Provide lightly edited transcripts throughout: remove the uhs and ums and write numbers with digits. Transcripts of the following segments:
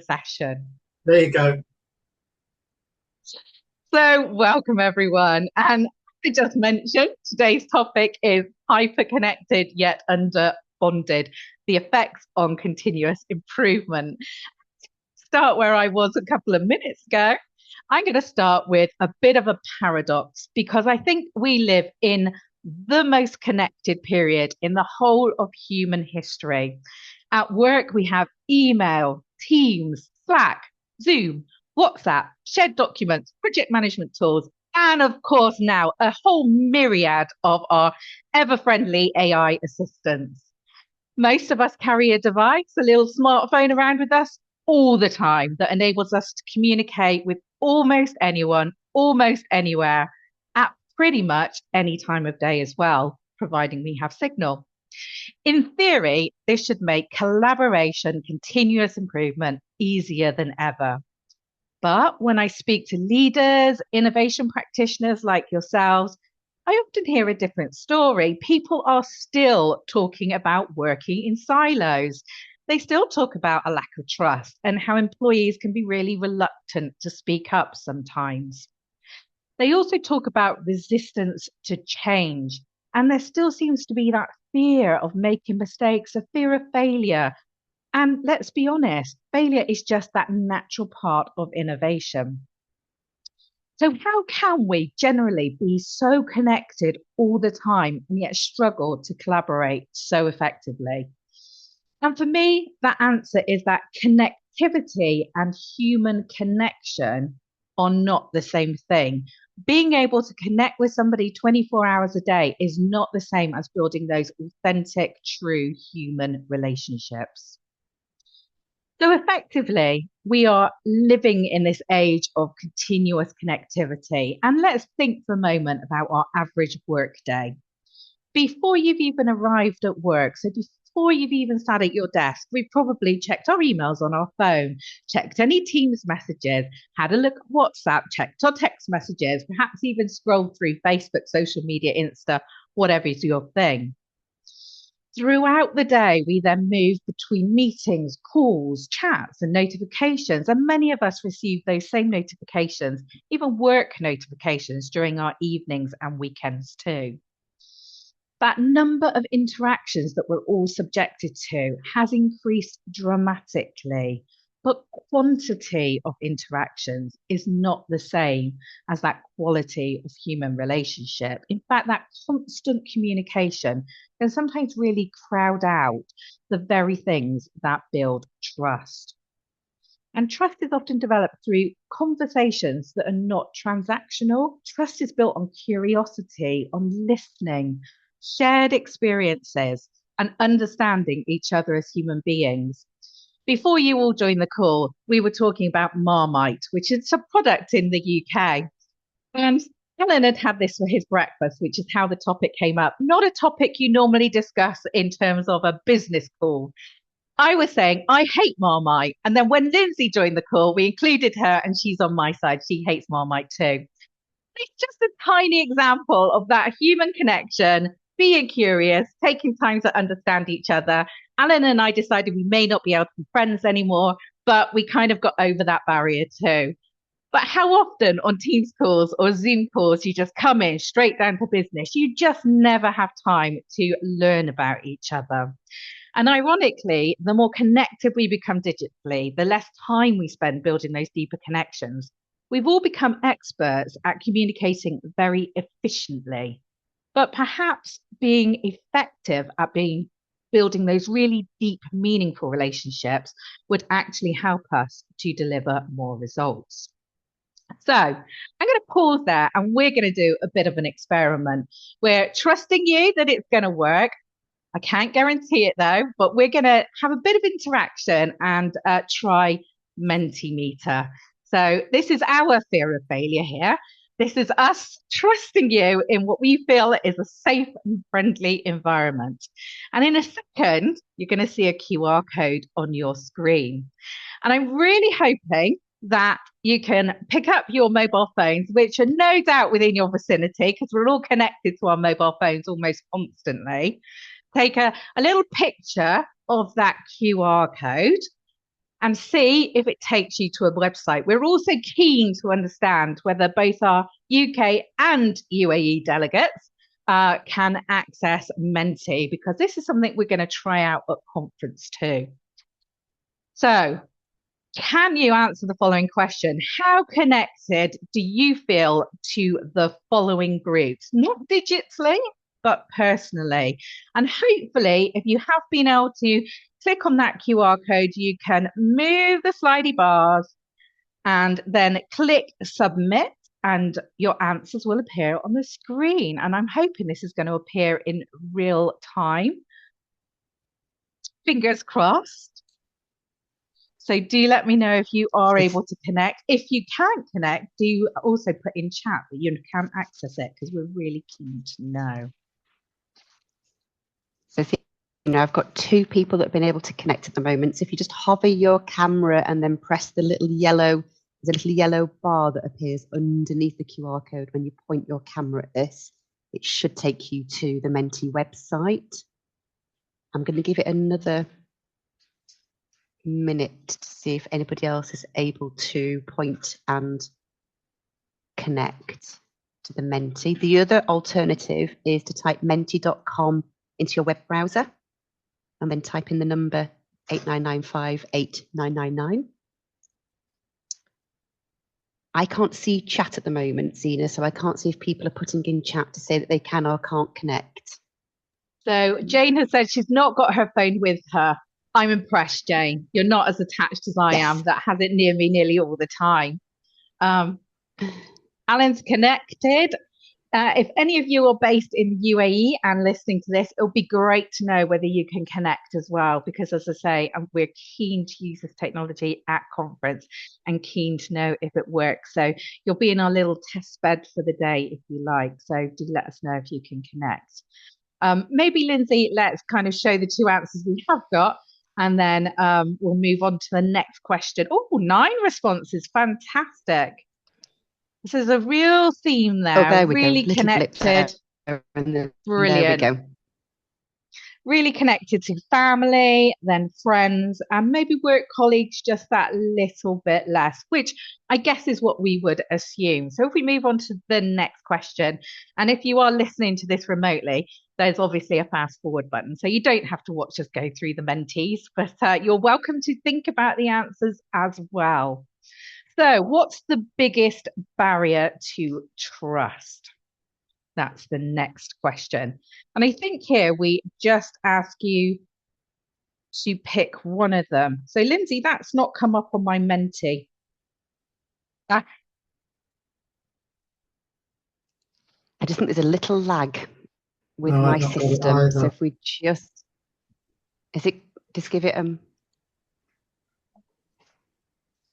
session. There you go. So, welcome everyone. And I just mentioned today's topic is hyper-connected yet under-bonded, the effects on continuous improvement. Start where I was a couple of minutes ago. I'm going to start with a bit of a paradox because I think we live in the most connected period in the whole of human history. At work, we have email, Teams, Slack, Zoom, WhatsApp, shared documents, project management tools, and of course, now a whole myriad of our ever friendly AI assistants. Most of us carry a device, a little smartphone around with us all the time that enables us to communicate with almost anyone, almost anywhere, at pretty much any time of day as well, providing we have signal. In theory, this should make collaboration, continuous improvement easier than ever. But when I speak to leaders, innovation practitioners like yourselves, I often hear a different story. People are still talking about working in silos. They still talk about a lack of trust and how employees can be really reluctant to speak up sometimes. They also talk about resistance to change. And there still seems to be that fear of making mistakes, a fear of failure. And let's be honest, failure is just that natural part of innovation. So, how can we generally be so connected all the time and yet struggle to collaborate so effectively? And for me, that answer is that connectivity and human connection are not the same thing. Being able to connect with somebody 24 hours a day is not the same as building those authentic, true human relationships. So effectively, we are living in this age of continuous connectivity. And let's think for a moment about our average work day. Before you've even arrived at work, so before you've even sat at your desk, we've probably checked our emails on our phone, checked any Teams messages, had a look at WhatsApp, checked our text messages, perhaps even scrolled through Facebook, social media, Insta, whatever is your thing. Throughout the day, we then move between meetings, calls, chats, and notifications. And many of us receive those same notifications, even work notifications during our evenings and weekends too. That number of interactions that we're all subjected to has increased dramatically, but quantity of interactions is not the same as that quality of human relationship. In fact, that constant communication can sometimes really crowd out the very things that build trust. And trust is often developed through conversations that are not transactional. Trust is built on curiosity, on listening, shared experiences, and understanding each other as human beings. Before you all joined the call, we were talking about Marmite, which is a product in the UK. And Alan had had this for his breakfast, which is how the topic came up. Not a topic you normally discuss in terms of a business call. I was saying I hate Marmite. And then when Lindsay joined the call, we included her and she's on my side. She hates Marmite too. It's just a tiny example of that human connection, being curious, taking time to understand each other. Alan and I decided we may not be able to be friends anymore, but we kind of got over that barrier too. But how often on Teams calls or Zoom calls you just come in straight down to business? You just never have time to learn about each other. And ironically, the more connected we become digitally, the less time we spend building those deeper connections. We've all become experts at communicating very efficiently, but perhaps being effective at being building those really deep, meaningful relationships would actually help us to deliver more results. So I'm going to pause there and we're going to do a bit of an experiment. We're trusting you that it's going to work. I can't guarantee it though, but we're going to have a bit of interaction and try Mentimeter. So this is our fear of failure here. This is us trusting you in what we feel is a safe and friendly environment. And in a second, you're going to see a QR code on your screen. And I'm really hoping that you can pick up your mobile phones, which are no doubt within your vicinity because we're all connected to our mobile phones almost constantly. Take a little picture of that QR code and see if it takes you to a website. We're also keen to understand whether both our UK and UAE delegates can access Menti, because this is something we're going to try out at conference too. So, can you answer the following question? How connected do you feel to the following groups? Not digitally, but personally. And hopefully, if you have been able to click on that QR code, you can move the slidey bars and then click submit, and your answers will appear on the screen. And I'm hoping this is going to appear in real time. Fingers crossed. So do let me know if you are able to connect. If you can't connect, do also put in chat that you can access it, because we're really keen to know. So I've got 2 people that have been able to connect at the moment. So if you just hover your camera and then press the little yellow, there's a little yellow bar that appears underneath the QR code. When you point your camera at this, it should take you to the Menti website. I'm going to give it another minute to see if anybody else is able to point and connect to the Menti. The other alternative is to type menti.com into your web browser and then type in the number 89958999. I can't see chat at the moment, Zena, so I can't see if people are putting in chat to say that they can or can't connect. So Jane has said she's not got her phone with her. I'm impressed, Jane. You're not as attached as I am, that has it near me nearly all the time. Alan's connected. If any of you are based in UAE and listening to this, it'll be great to know whether you can connect as well, because as I say, we're keen to use this technology at conference and keen to know if it works. So you'll be in our little test bed for the day if you like. So do let us know if you can connect. Maybe Lindsay, let's kind of show the 2 answers we have got, and then we'll move on to the next question. Oh, 9 responses. Fantastic. This is a real theme there. Oh, there we really go. Connected. Brilliant. There we go. Really connected to family, then friends, and maybe work colleagues just that little bit less, which I guess is what we would assume. So if we move on to the next question, and if you are listening to this remotely, there's obviously a fast forward button. So you don't have to watch us go through the mentees, but you're welcome to think about the answers as well. So what's the biggest barrier to trust? That's the next question. And I think here we just ask you to pick one of them. So Lindsay, that's not come up on my Menti. I just think there's a little lag with my system. So if we just give it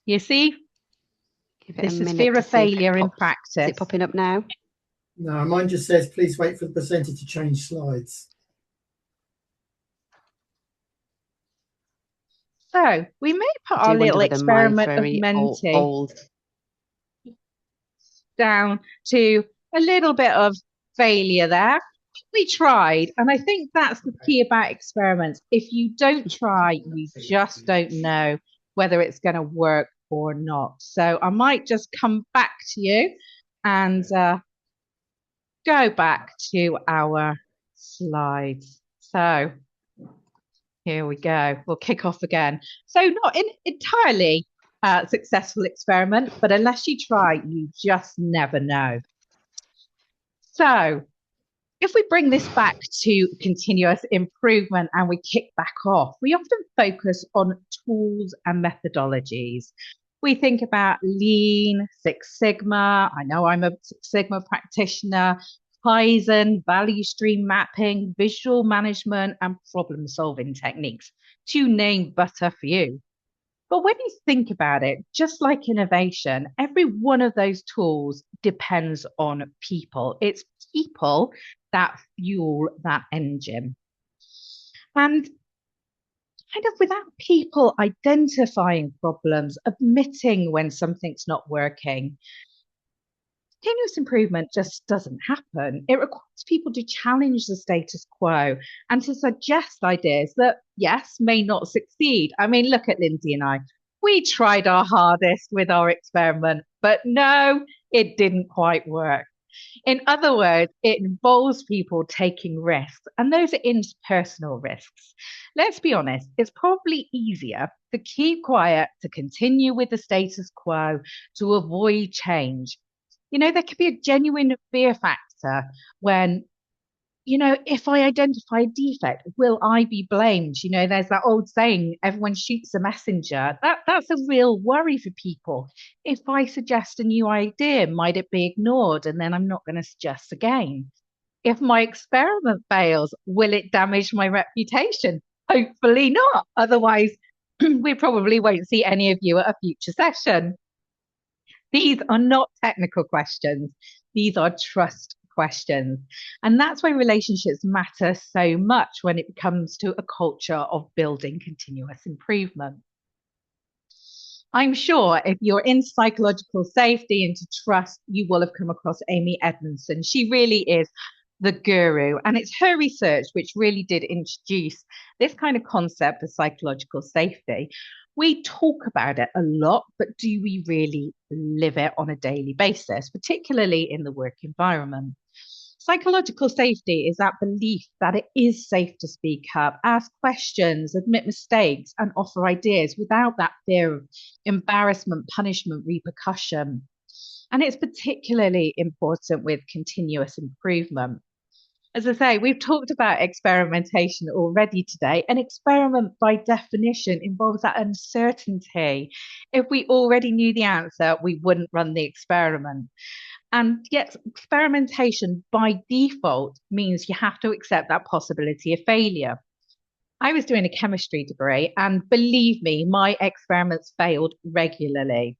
you see? This is fear of failure in practice. Is it popping up now? No, mine just says, please wait for the presenter to change slides. So we may put our little experiment of Menti down to a little bit of failure there. We tried, and I think that's the key about experiments. If you don't try, you just don't know whether it's going to work or not. So I might just come back to you and go back to our slides. So here we go. We'll kick off again. So not an entirely successful experiment, but unless you try, you just never know. So if we bring this back to continuous improvement and we kick back off, we often focus on tools and methodologies. We think about Lean, Six Sigma. I know I'm a Six Sigma practitioner, Kaizen, value stream mapping, visual management, and problem solving techniques, to name but a few. But when you think about it, just like innovation, every one of those tools depends on people. It's people that fuel that engine. And kind of without people identifying problems, admitting when something's not working, continuous improvement just doesn't happen. It requires people to challenge the status quo and to suggest ideas that, yes, may not succeed. I mean, look at Lindsay and I. We tried our hardest with our experiment, but no, it didn't quite work. In other words, it involves people taking risks, and those are interpersonal risks. Let's be honest, it's probably easier to keep quiet, to continue with the status quo, to avoid change. There could be a genuine fear factor when if I identify a defect, will I be blamed? There's that old saying, everyone shoots a messenger. That's a real worry for people. If I suggest a new idea, might it be ignored? And then I'm not going to suggest again. If my experiment fails, will it damage my reputation? Hopefully not. Otherwise, we probably won't see any of you at a future session. These are not technical questions. These are trust questions. And that's why relationships matter so much when it comes to a culture of building continuous improvement. I'm sure if you're in psychological safety and to trust, you will have come across Amy Edmondson. She really is the guru. And it's her research which really did introduce this kind of concept of psychological safety. We talk about it a lot, but do we really live it on a daily basis, particularly in the work environment? Psychological safety is that belief that it is safe to speak up, ask questions, admit mistakes, and offer ideas without that fear of embarrassment, punishment, repercussion. And it's particularly important with continuous improvement. As I say, we've talked about experimentation already today. An experiment, by definition, involves that uncertainty. If we already knew the answer, we wouldn't run the experiment. And yet, experimentation by default means you have to accept that possibility of failure. I was doing a chemistry degree, and believe me, my experiments failed regularly.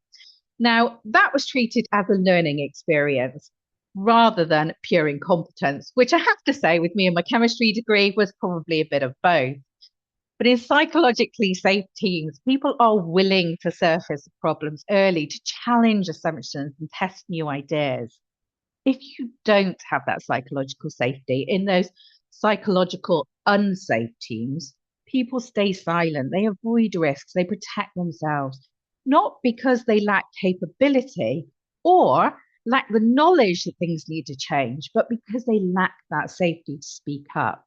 Now, that was treated as a learning experience rather than pure incompetence, which I have to say, with me and my chemistry degree, was probably a bit of both. But in psychologically safe teams, people are willing to surface problems early, to challenge assumptions and test new ideas. If you don't have that psychological safety in those psychological unsafe teams, people stay silent, they avoid risks, they protect themselves, not because they lack capability or lack the knowledge that things need to change, but because they lack that safety to speak up.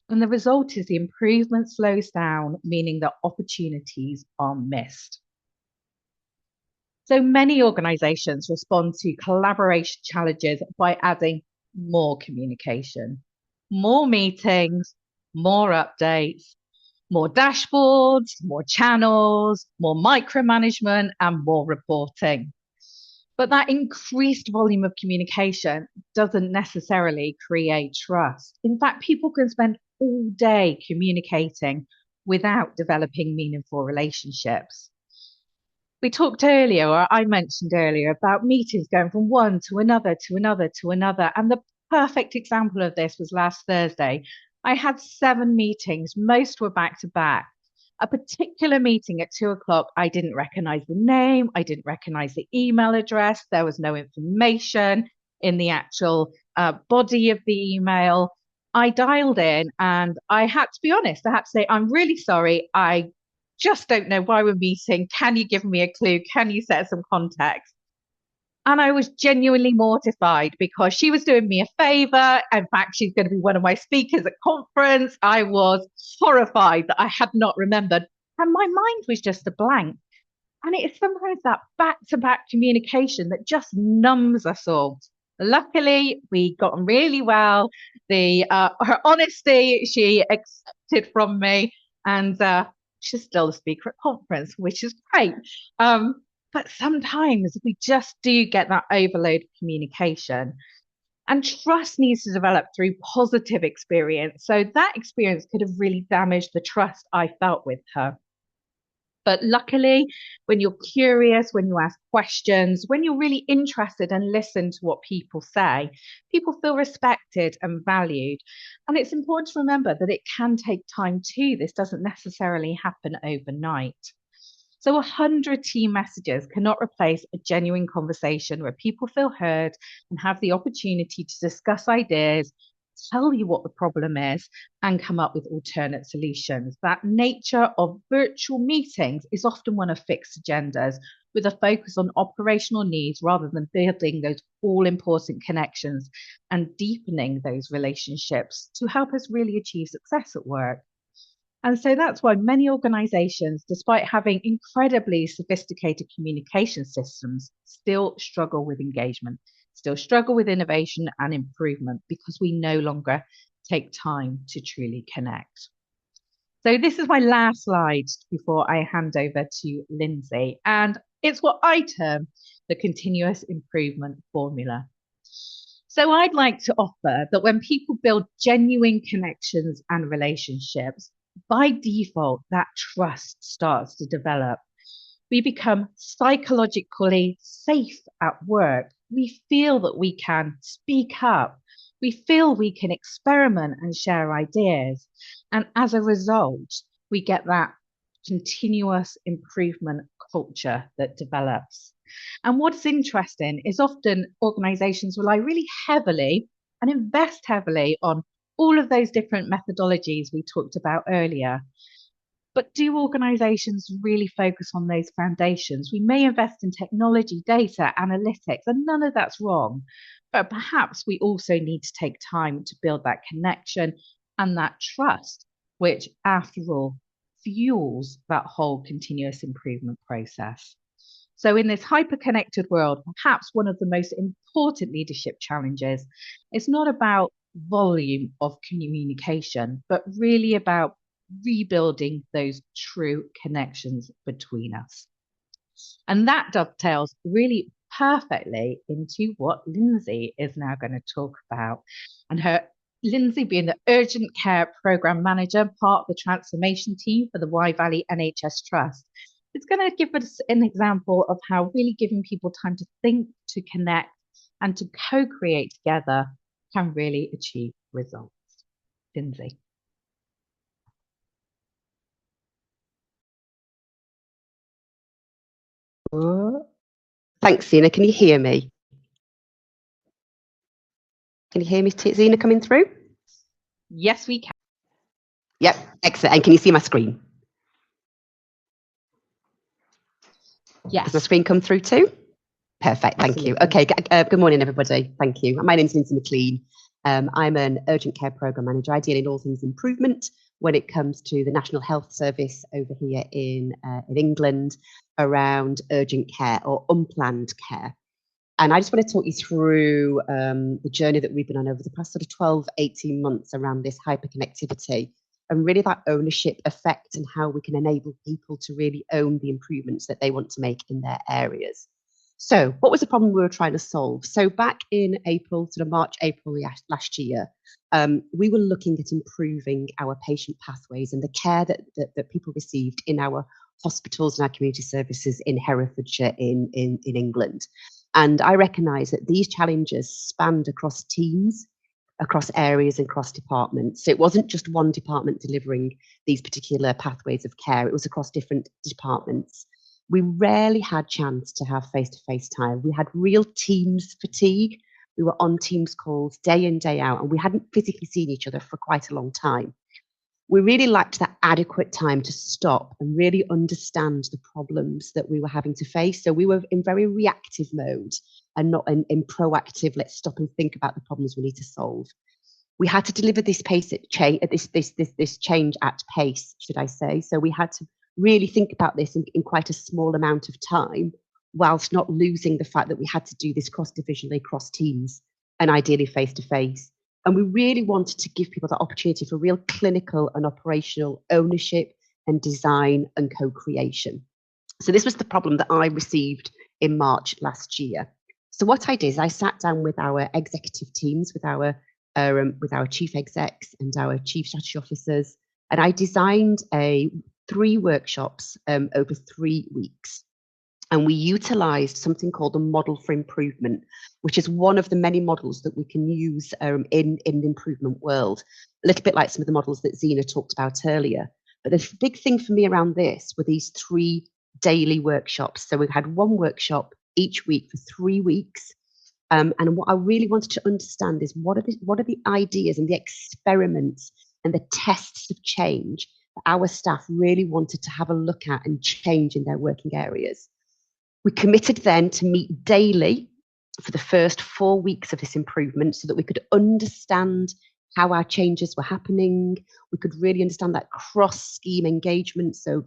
And the result is the improvement slows down, meaning that opportunities are missed. So many organizations respond to collaboration challenges by adding more communication, more meetings, more updates, more dashboards, more channels, more micromanagement, and more reporting. But that increased volume of communication doesn't necessarily create trust. In fact, people can spend all day communicating without developing meaningful relationships. We talked earlier, or I mentioned earlier, about meetings going from one to another, to another, to another. And the perfect example of this was last Thursday. I had 7 meetings, most were back to back. A particular meeting at 2 o'clock, I didn't recognize the name, I didn't recognize the email address, there was no information in the actual body of the email. I dialed in and I had to be honest, I had to say, I'm really sorry, I just don't know why we're meeting. Can you give me a clue? Can you set some context? And I was genuinely mortified because she was doing me a favor. In fact, she's going to be one of my speakers at conference. I was horrified that I had not remembered. And my mind was just a blank. And it is sometimes that back-to-back communication that just numbs us all. Luckily, we got on really well. Her honesty, she accepted from me. And she's still a speaker at conference, which is great. But sometimes we just do get that overload of communication. And trust needs to develop through positive experience. So that experience could have really damaged the trust I felt with her. But luckily, when you're curious, when you ask questions, when you're really interested and listen to what people say, people feel respected and valued. And it's important to remember that it can take time too. This doesn't necessarily happen overnight. So 100 team messages cannot replace a genuine conversation where people feel heard and have the opportunity to discuss ideas tell you what the problem is, and come up with alternate solutions. That nature of virtual meetings is often one of fixed agendas, with a focus on operational needs rather than building those all important connections and deepening those relationships to help us really achieve success at work. And so that's why many organizations, despite having incredibly sophisticated communication systems, still struggle with engagement, still struggle with innovation and improvement because we no longer take time to truly connect. So this is my last slide before I hand over to Lindsay. And it's what I term the continuous improvement formula. So I'd like to offer that when people build genuine connections and relationships, by default, that trust starts to develop. We become psychologically safe at work. We feel that we can speak up. We feel we can experiment and share ideas. And as a result, we get that continuous improvement culture that develops. And what's interesting is often organizations rely really heavily and invest heavily on all of those different methodologies we talked about earlier. But do organizations really focus on those foundations? We may invest in technology, data, analytics, and none of that's wrong. But perhaps we also need to take time to build that connection and that trust, which, after all, fuels that whole continuous improvement process. So, in this hyper-connected world, perhaps one of the most important leadership challenges is not about volume of communication, but really about rebuilding those true connections between us. And that dovetails really perfectly into what Lindsay is now going to talk about. And Lindsay, being the urgent care program manager, part of the transformation team for the Wye Valley NHS Trust, is going to give us an example of how really giving people time to think, to connect, and to co-create together can really achieve results. Lindsay. Thanks, Zena. Can you hear me? Can you hear me, Zena, coming through? Yes, we can. Yep, excellent. And can you see my screen? Yes. Does my screen come through too? Perfect, thank you. Okay, good morning, everybody. Thank you. My name's Lindsay McLean. I'm an urgent care program manager. I deal in all things improvement when it comes to the National Health Service over here in England around urgent care or unplanned care. And I just want to talk you through the journey that we've been on over the past sort of 12, 18 months around this hyperconnectivity and really that ownership effect and how we can enable people to really own the improvements that they want to make in their areas. So what was the problem we were trying to solve? So back in April, sort of March, April last year, we were looking at improving our patient pathways and the care that people received in our hospitals and our community services in Herefordshire in England. And I recognise that these challenges spanned across teams, across areas and across departments. So it wasn't just one department delivering these particular pathways of care, it was across different departments. We rarely had chance to have face-to-face time. We had real Teams fatigue. We were on Teams calls day in, day out, and we hadn't physically seen each other for quite a long time. We really lacked that adequate time to stop and really understand the problems that we were having to face. So we were in very reactive mode and not in proactive, let's stop and think about the problems we need to solve. We had to deliver this change at pace, should I say. So we had to really think about this in quite a small amount of time, whilst not losing the fact that we had to do this cross-divisionally, cross teams, and ideally face-to-face. And we really wanted to give people that opportunity for real clinical and operational ownership and design and co-creation. So this was the problem that I received in March last year. So what I did is I sat down with our executive teams, with our chief execs and our chief strategy officers, and I designed 3 workshops over 3 weeks. And we utilised something called the model for improvement, which is one of the many models that we can use in the improvement world, a little bit like some of the models that Zena talked about earlier. But the big thing for me around this were these 3 daily workshops. So we had one workshop each week for 3 weeks. And what I really wanted to understand is what are the ideas and the experiments and the tests of change that our staff really wanted to have a look at and change in their working areas. We committed then to meet daily for the first 4 weeks of this improvement so that we could understand how our changes were happening. We could really understand that cross-scheme engagement. So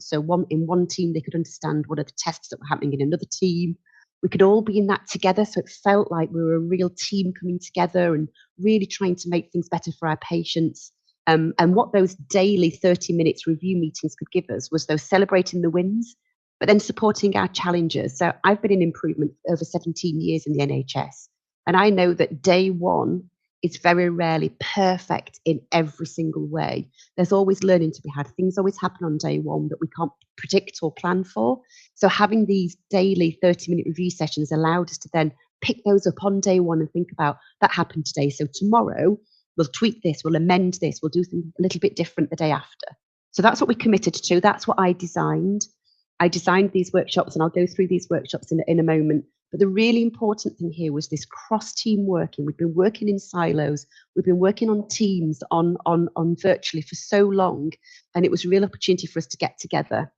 in one team, they could understand what are the tests that were happening in another team. We could all be in that together. So it felt like we were a real team coming together and really trying to make things better for our patients. And what those daily 30 minutes review meetings could give us was those celebrating the wins, but then supporting our challenges. So I've been in improvement over 17 years in the NHS. And I know that day one is very rarely perfect in every single way. There's always learning to be had. Things always happen on day one that we can't predict or plan for. So having these daily 30-minute review sessions allowed us to then pick those up on day one and think about that happened today. So tomorrow we'll tweak this, we'll amend this, we'll do something a little bit different the day after. So that's what we committed to. That's what I designed. I designed these workshops, and I'll go through these workshops in a moment. But the really important thing here was this cross-team working. We've been working in silos. We've been working on teams, on virtually for so long, and it was a real opportunity for us to get together.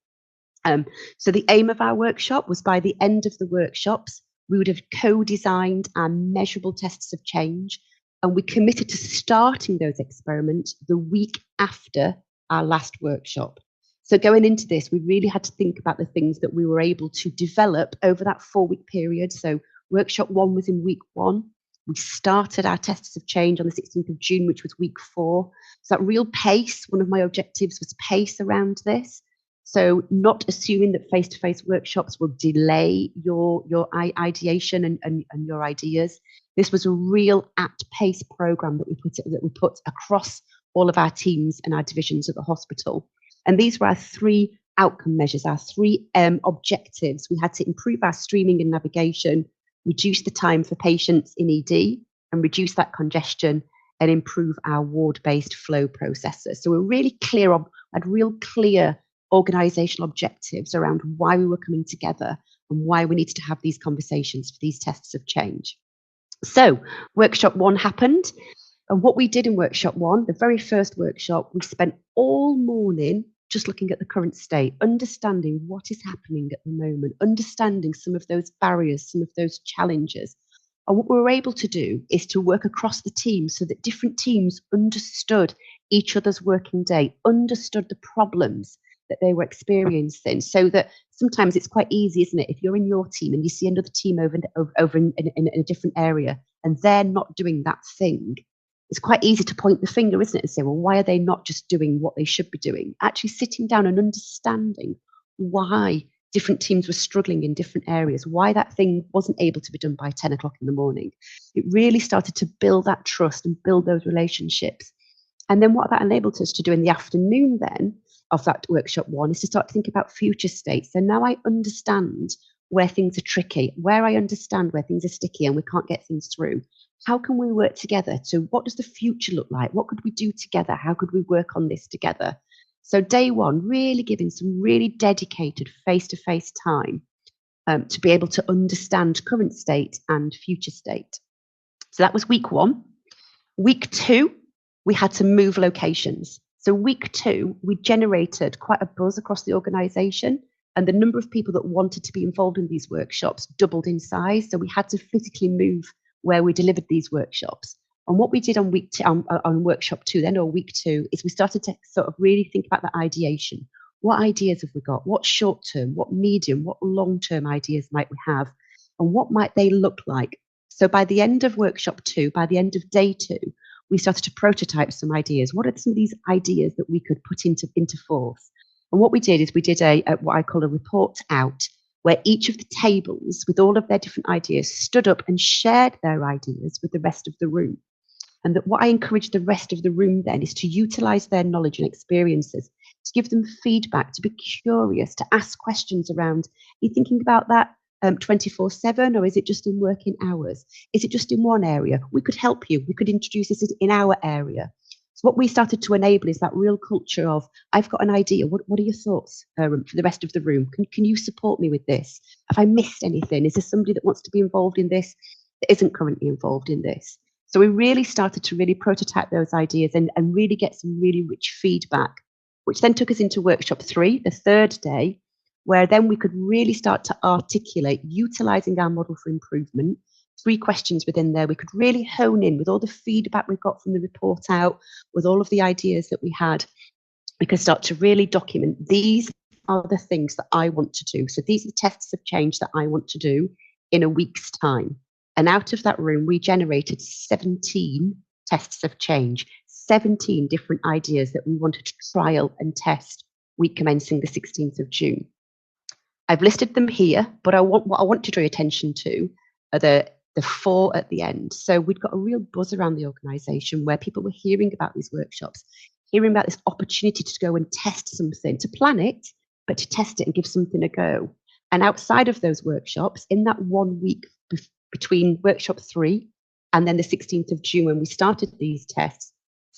So the aim of our workshop was by the end of the workshops, we would have co-designed our measurable tests of change, and we committed to starting those experiments the week after our last workshop. So going into this, we really had to think about the things that we were able to develop over that 4-week period. So workshop 1 was in week 1. We started our tests of change on the 16th of June, which was week 4. So that real pace, one of my objectives was pace around this. So not assuming that face-to-face workshops will delay your ideation and your ideas. This was a real at-pace program that we put across all of our teams and our divisions at the hospital. And these were our 3 outcome measures, our 3 objectives. We had to improve our streaming and navigation, reduce the time for patients in ED, and reduce that congestion, and improve our ward-based flow processes. So we're really clear had real clear organisational objectives around why we were coming together and why we needed to have these conversations for these tests of change. So workshop 1 happened. And what we did in workshop 1, the very first workshop, we spent all morning just looking at the current state, understanding what is happening at the moment, understanding some of those barriers, some of those challenges. And what we were able to do is to work across the teams so that different teams understood each other's working day, understood the problems that they were experiencing, so that sometimes it's quite easy, isn't it? If you're in your team and you see another team over in a different area and they're not doing that thing, it's quite easy to point the finger, isn't it, and say, well, why are they not just doing what they should be doing? Actually sitting down and understanding why different teams were struggling in different areas, why that thing wasn't able to be done by 10 o'clock in the morning. It really started to build that trust and build those relationships. And then what that enabled us to do in the afternoon then of that workshop 1 is to start to think about future states. So now I understand where things are tricky, where I understand where things are sticky and we can't get things through. How can we work together? So what does the future look like? What could we do together? How could we work on this together? So day 1, really giving some really dedicated face-to-face time to be able to understand current state and future state. So that was week 1. Week 2, we had to move locations. So week 2, we generated quite a buzz across the organisation, and the number of people that wanted to be involved in these workshops doubled in size. So we had to physically move where we delivered these workshops. And what we did on workshop 2 then, or week 2, is we started to sort of really think about the ideation. What ideas have we got? What short-term, what medium, what long-term ideas might we have? And what might they look like? So by the end of workshop 2, by the end of day 2, we started to prototype some ideas. What are some of these ideas that we could put into force? And what we did is we did a what I call a report out, where each of the tables with all of their different ideas stood up and shared their ideas with the rest of the room. And that what I encourage the rest of the room then is to utilise their knowledge and experiences, to give them feedback, to be curious, to ask questions around, are you thinking about that 24/7, or is it just in working hours? Is it just in one area? We could help you. We could introduce this in our area. So what we started to enable is that real culture of, I've got an idea. What are your thoughts for the rest of the room? Can you support me with this? Have I missed anything? Is there somebody that wants to be involved in this? that isn't currently involved in this. So we really started to really prototype those ideas and really get some really rich feedback, which then took us into workshop 3, the third day, where then we could really start to articulate, utilising our model for improvement, 3 questions within there. We could really hone in with all the feedback we've got from the report out, with all of the ideas that we had. We could start to really document, these are the things that I want to do. So these are the tests of change that I want to do in a week's time. And out of that room, we generated 17 tests of change, 17 different ideas that we wanted to trial and test week commencing the 16th of June. I've listed them here, but what I want to draw your attention to are the 4 at the end. So we'd got a real buzz around the organisation where people were hearing about these workshops, hearing about this opportunity to go and test something, to plan it, but to test it and give something a go. And outside of those workshops, in that 1 week between workshop 3 and then the 16th of June, when we started these tests,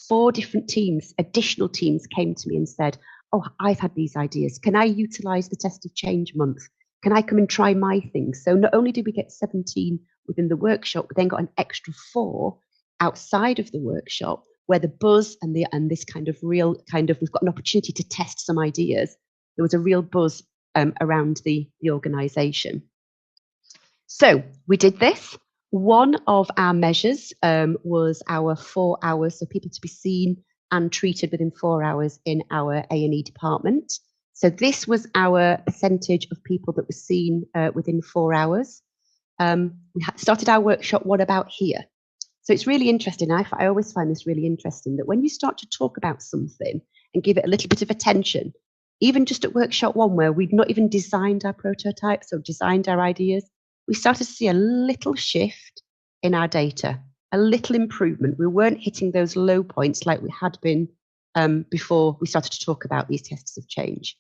4 different teams, additional teams, came to me and said, oh, I've had these ideas. Can I utilise the test of change month? Can I come and try my things? So not only did we get 17 within the workshop, we then got an extra 4 outside of the workshop, where the buzz and this kind of real we've got an opportunity to test some ideas. There was a real buzz around the organisation. So we did this. One of our measures was our 4 hours, so people to be seen and treated within 4 hours in our A&E department. So this was our percentage of people that were seen within 4 hours. We started our workshop, what about here? So it's really interesting. I always find this really interesting, that when you start to talk about something and give it a little bit of attention, even just at workshop 1, where we'd not even designed our prototypes or designed our ideas, we started to see a little shift in our data, a little improvement. We weren't hitting those low points like we had been before we started to talk about these tests of change.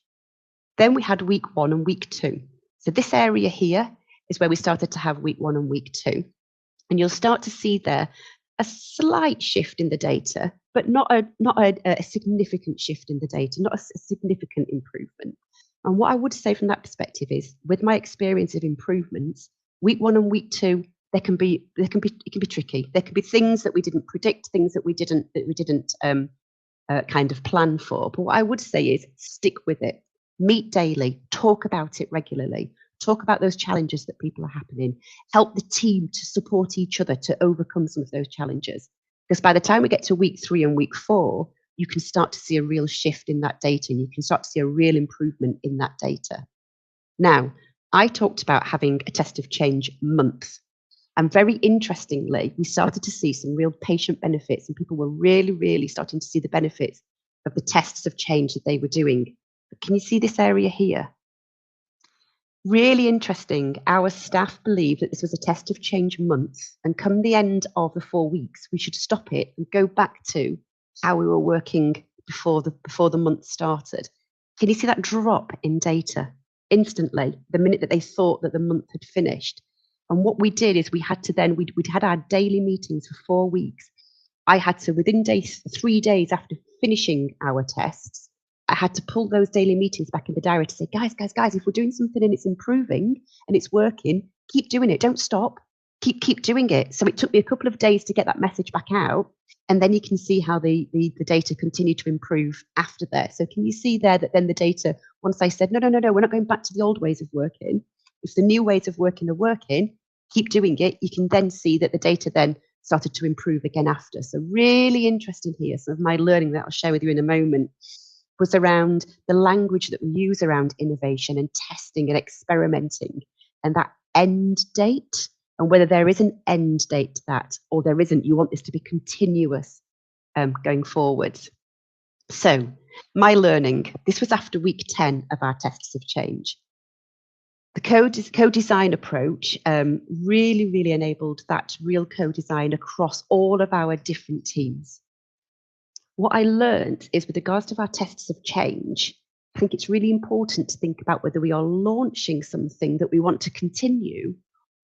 Then we had week 1 and week 2. So this area here is where we started to have week 1 and week 2. And you'll start to see there a slight shift in the data, but not a significant shift in the data, not a significant improvement. And what I would say from that perspective is, with my experience of improvements, week 1 and week 2, it can be tricky. There can be things that we didn't predict, things that we didn't kind of plan for. But what I would say is, stick with it, meet daily, talk about it regularly. Talk about those challenges that people are happening. Help the team to support each other to overcome some of those challenges. Because by the time we get to week 3 and week 4, you can start to see a real shift in that data, and you can start to see a real improvement in that data. Now, I talked about having a test of change month. And very interestingly, we started to see some real patient benefits, and people were really, really starting to see the benefits of the tests of change that they were doing. But can you see this area here? Really interesting. Our staff believed that this was a test of change month, and come the end of the 4 weeks, we should stop it and go back to how we were working before the month started. Can you see that drop in data instantly, the minute that they thought that the month had finished? And what we did is we'd had our daily meetings for 4 weeks. I had to, within 3 days after finishing our tests, I had to pull those daily meetings back in the diary to say, guys, if we're doing something and it's improving and it's working, keep doing it. Don't stop. Keep doing it. So it took me a couple of days to get that message back out. And then you can see how the data continued to improve after that. So can you see there that then the data, once I said, no, we're not going back to the old ways of working. If the new ways of working are working, keep doing it. You can then see that the data then started to improve again after. So really interesting here. Some of my learning that I'll share with you in a moment was around the language that we use around innovation and testing and experimenting, and that end date, and whether there is an end date to that or there isn't. You want this to be continuous going forward. So my learning, this was after week 10 of our tests of change. The co-design approach really enabled that real co-design across all of our different teams. What I learned is, with regards to our tests of change, I think it's really important to think about whether we are launching something that we want to continue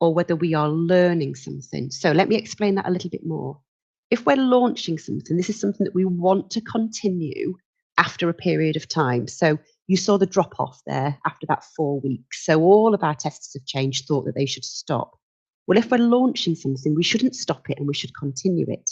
or whether we are learning something. So let me explain that a little bit more. If we're launching something, this is something that we want to continue after a period of time. So you saw the drop off there after that 4 weeks. So all of our tests of change thought that they should stop. Well, if we're launching something, we shouldn't stop it and we should continue it.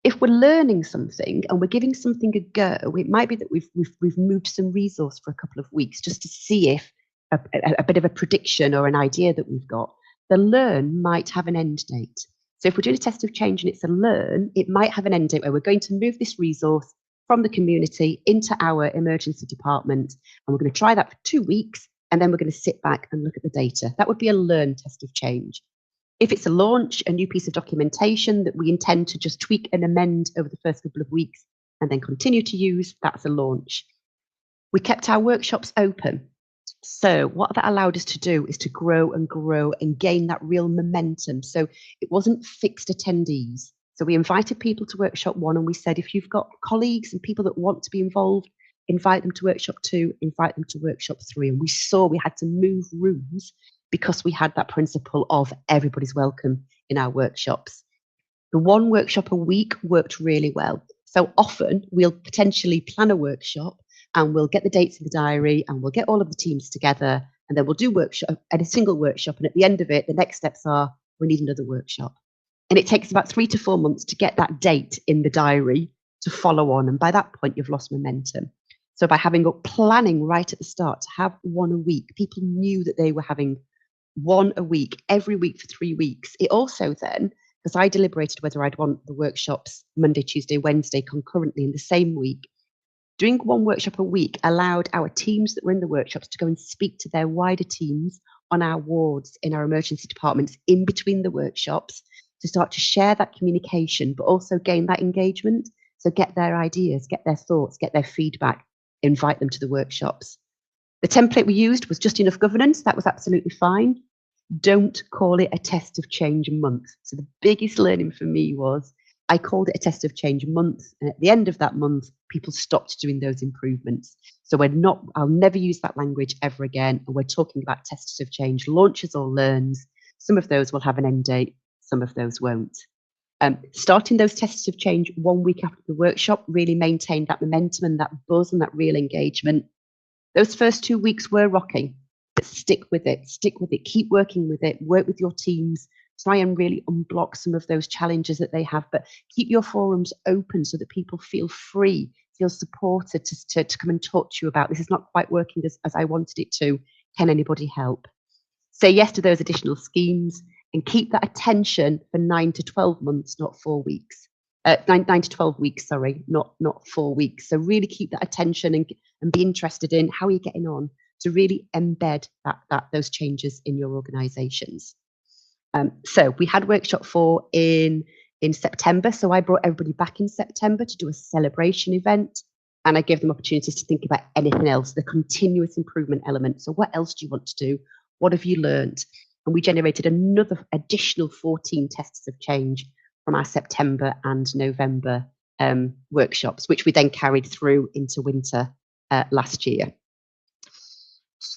If we're learning something and we're giving something a go, it might be that we've moved some resource for a couple of weeks just to see if a bit of a prediction or an idea that we've got. The learn might have an end date. So if we're doing a test of change and it's a learn, it might have an end date where we're going to move this resource from the community into our emergency department, and we're going to try that for 2 weeks, and then we're going to sit back and look at the data. That would be a learn test of change. If it's a launch, a new piece of documentation that we intend to just tweak and amend over the first couple of weeks and then continue to use, that's a launch. We kept our workshops open. So what that allowed us to do is to grow and gain that real momentum. So it wasn't fixed attendees. So we invited people to workshop 1, and we said, if you've got colleagues and people that want to be involved, invite them to workshop 2, invite them to workshop 3. And we saw we had to move rooms because we had that principle of everybody's welcome in our workshops. The 1 workshop a week worked really well. So often we'll potentially plan a workshop and we'll get the dates in the diary and we'll get all of the teams together, and then we'll do workshop at a single workshop. And at the end of it, the next steps are we need another workshop. And it takes about 3 to 4 months to get that date in the diary to follow on. And by that point, you've lost momentum. So by having a planning right at the start to have 1 a week, people knew that they were having 1 a week, every week for 3 weeks. It also then, because I deliberated whether I'd want the workshops Monday, Tuesday, Wednesday concurrently in the same week, doing 1 workshop a week allowed our teams that were in the workshops to go and speak to their wider teams on our wards, in our emergency departments, in between the workshops, to start to share that communication, but also gain that engagement. So get their ideas, get their thoughts, get their feedback, invite them to the workshops. The template we used was just enough governance. That was absolutely fine. Don't call it a test of change month. So the biggest learning for me was I called it a test of change month. And at the end of that month, people stopped doing those improvements. So I'll never use that language ever again. And we're talking about tests of change, launches or learns. Some of those will have an end date, some of those won't. Starting those tests of change 1 week after the workshop really maintained that momentum and that buzz and that real engagement. Those first 2 weeks were rocking, but stick with it, keep working with it, work with your teams, try and really unblock some of those challenges that they have, but keep your forums open so that people feel free, feel supported to come and talk to you about this is not quite working as I wanted it to. Can anybody help? Say yes to those additional schemes and keep that attention for 9 to 12 months, not 4 weeks. 9 to 12 weeks, sorry, not 4 weeks. So really keep that attention and be interested in how you're getting on to really embed those changes in your organisations. So we had workshop 4 in September. So I brought everybody back in September to do a celebration event, and I gave them opportunities to think about anything else, the continuous improvement element. So what else do you want to do? What have you learned? And we generated another additional 14 tests of change from our September and November workshops, which we then carried through into winter last year.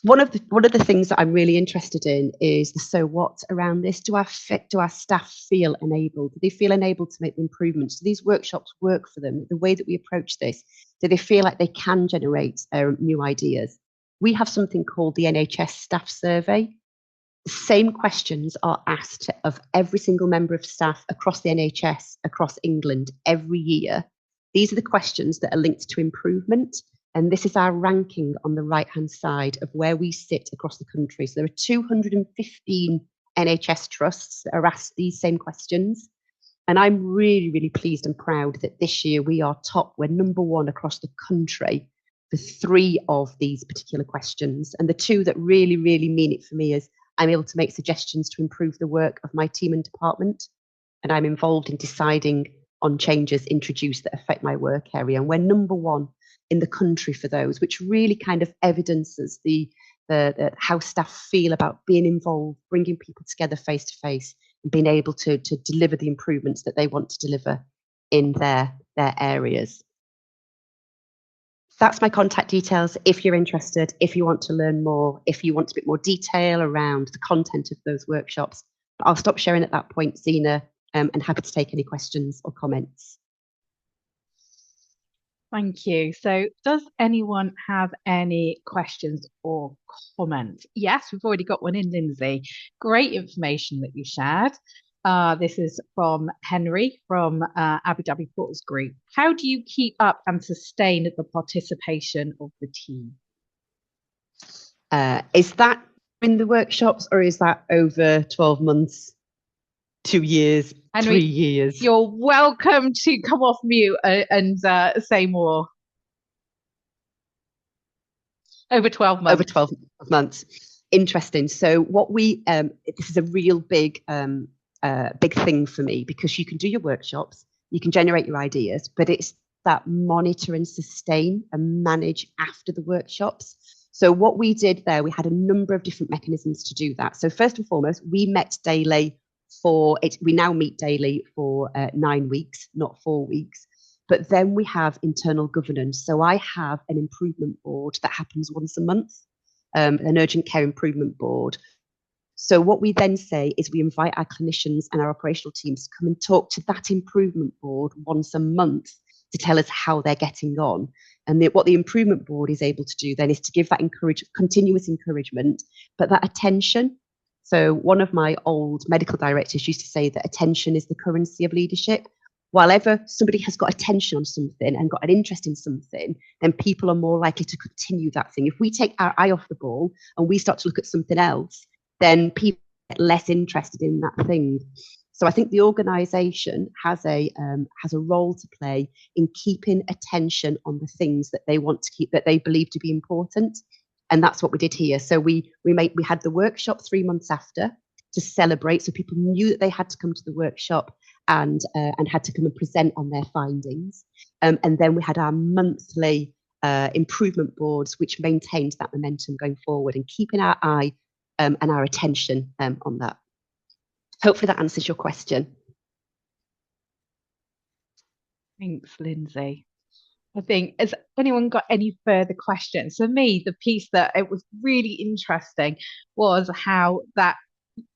One of the things that I'm really interested in is the so what around this. Do our staff feel enabled? Do they feel enabled to make the improvements? Do these workshops work for them? The way that we approach this, do they feel like they can generate new ideas? We have something called the NHS staff survey. The same questions are asked of every single member of staff across the NHS, across England, every year. These are the questions that are linked to improvement. And this is our ranking on the right-hand side of where we sit across the country. So there are 215 NHS trusts that are asked these same questions. And I'm really, really pleased and proud that this year we are top. We're number 1 across the country for 3 of these particular questions. And the 2 that really, really mean it for me is I'm able to make suggestions to improve the work of my team and department. And I'm involved in deciding on changes introduced that affect my work area. And we're number 1 in the country for those, which really kind of evidences the how staff feel about being involved, bringing people together face to face, and being able to deliver the improvements that they want to deliver in their areas. That's my contact details if you're interested, if you want to learn more, if you want a bit more detail around the content of those workshops. But I'll stop sharing at that point, Zena, and happy to take any questions or comments. Thank you. So, does anyone have any questions or comments? Yes, we've already got one in, Lindsay. Great information that you shared. This is from Henry from Abu Dhabi Portals Group. How do you keep up and sustain the participation of the team? Is that in the workshops, or is that over 12 months, 2 years, Henry, 3 years? you're welcome to come off mute and say more. Over 12 months. Over 12 months. Interesting. So what we, this is a real big thing for me, because you can do your workshops, you can generate your ideas, but it's that monitor and sustain and manage after the workshops. So what we did there, we had a number of different mechanisms to do that. So first and foremost, we met daily for it. We now meet daily for 9 weeks, not 4 weeks. But then we have internal governance. So I have an improvement board that happens once a month, an urgent care improvement board. So what we then say is we invite our clinicians and our operational teams to come and talk to that improvement board once a month to tell us how they're getting on. And what the improvement board is able to do then is to give that continuous encouragement, but that attention. So one of my old medical directors used to say that attention is the currency of leadership. While ever somebody has got attention on something and got an interest in something, then people are more likely to continue that thing. If we take our eye off the ball and we start to look at something else, then people get less interested in that thing. So I think the organisation has a role to play in keeping attention on the things that they want to keep, that they believe to be important, and that's what we did here. So we had the workshop 3 months after to celebrate, so people knew that they had to come to the workshop and had to come and present on their findings. And then we had our monthly improvement boards, which maintained that momentum going forward and keeping our eye and our attention on that. Hopefully that answers your question. Thanks, Lindsay. I think, has anyone got any further questions? For me, the piece that it was really interesting was how that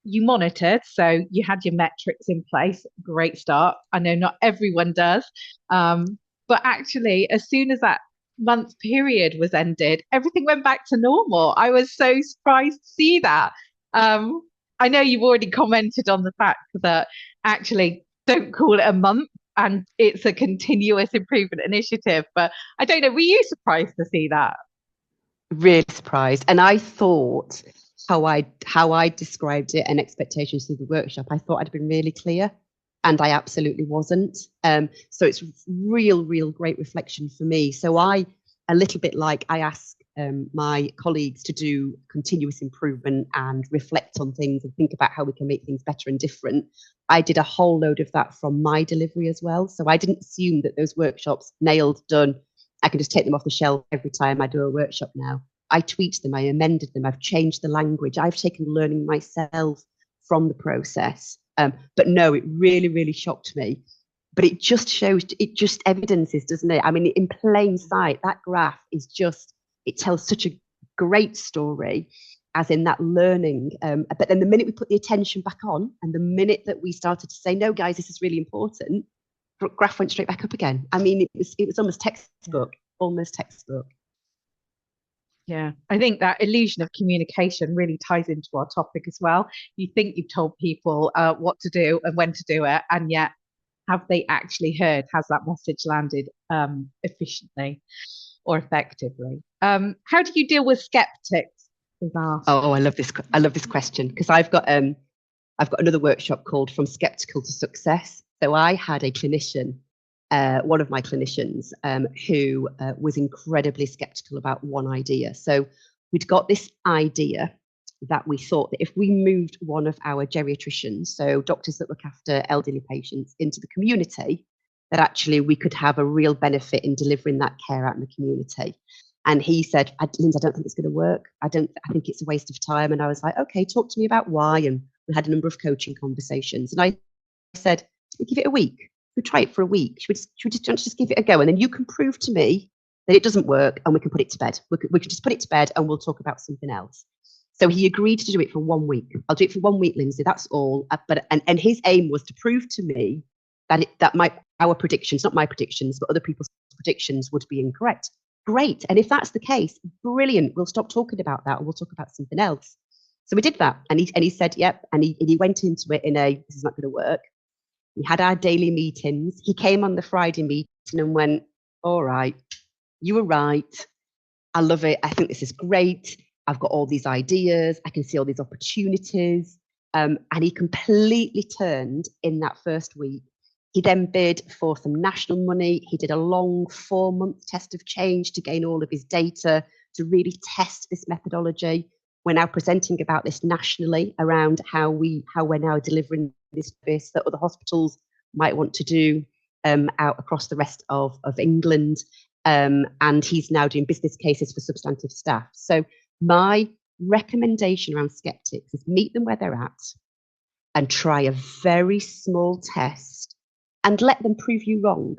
you monitored. So you had your metrics in place. Great start. I know not everyone does. But actually, as soon as that month period was ended, everything went back to normal. I was so surprised to see that. I know you've already commented on the fact that actually don't call it a month and it's a continuous improvement initiative. But I don't know, were you surprised to see that? Really surprised. And I thought how I described it and expectations through the workshop, I thought I'd been really clear, and I absolutely wasn't. So it's real great reflection for me. So I, a little bit like I ask my colleagues to do continuous improvement and reflect on things and think about how we can make things better and different. I did a whole load of that from my delivery as well. So I didn't assume that those workshops, nailed, done, I can just take them off the shelf every time I do a workshop now. I tweaked them, I amended them, I've changed the language, I've taken learning myself from the process. But no, it really shocked me. But it just shows, it just evidences, doesn't it? I mean, in plain sight, that graph is just, it tells such a great story, as in that learning. But then the minute we put the attention back on, and the minute that we started to say, no, guys, this is really important, the graph went straight back up again. I mean, it was almost textbook, almost textbook. Yeah, I think that illusion of communication really ties into our topic as well. You think you've told people what to do and when to do it, and yet have they actually heard? Has that message landed efficiently or effectively? How do you deal with skeptics? Oh, I love this question, because I've got another workshop called From Skeptical to Success. So I had a clinician, one of my clinicians, who was incredibly skeptical about one idea. So we'd got this idea that we thought that if we moved one of our geriatricians, so doctors that look after elderly patients, into the community, that actually we could have a real benefit in delivering that care out in the community. And he said, Lindsay, I don't think it's going to work. I think it's a waste of time. And I was like, okay, talk to me about why. And we had a number of coaching conversations. And I said, we'll give it a week. We'll try it for a week. Should we just give it a go? And then you can prove to me that it doesn't work, and we can put it to bed. We can just put it to bed and we'll talk about something else. So he agreed to do it for 1 week. I'll do it for 1 week, Lindsay, that's all. But his aim was to prove to me that our predictions, not my predictions, but other people's hospital predictions would be incorrect. Great. And if that's the case, brilliant. We'll stop talking about that and we'll talk about something else. So we did that. And he said, yep. And he went into it in a, this is not going to work. We had our daily meetings. He came on the Friday meeting and went, all right, you were right. I love it. I think this is great. I've got all these ideas. I can see all these opportunities. And he completely turned in that first week. He then bid for some national money. He did a long 4-month test of change to gain all of his data, to really test this methodology. We're now presenting about this nationally around how we're now delivering this service that other hospitals might want to do out across the rest of England. And he's now doing business cases for substantive staff. So my recommendation around skeptics is meet them where they're at and try a very small test and let them prove you wrong,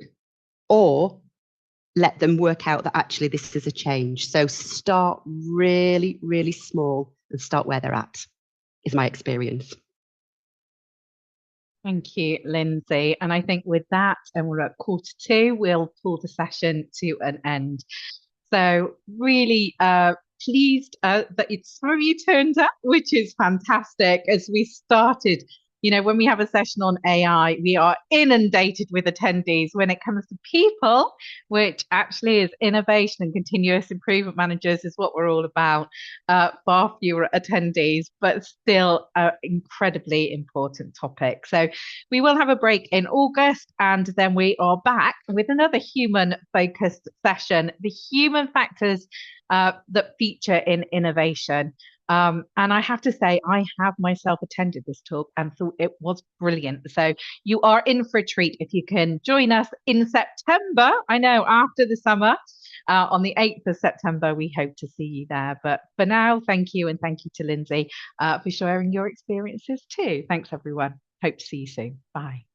or let them work out that actually this is a change. So start really, really small and start where they're at, is my experience. Thank you, Lindsay. And I think with that, and we're at 1:45, we'll pull the session to an end. So really pleased that some of you turned up, which is fantastic. As we started, when we have a session on AI, we are inundated with attendees. When it comes to people, which actually is innovation and continuous improvement managers is what we're all about, far fewer attendees, but still an incredibly important topic. So we will have a break in August, and then we are back with another human-focused session, the human factors that feature in innovation. And I have to say, I have myself attended this talk and thought it was brilliant. So you are in for a treat if you can join us in September. I know, after the summer, on the 8th of September, we hope to see you there. But for now, thank you. And thank you to Lindsay for sharing your experiences too. Thanks, everyone. Hope to see you soon. Bye.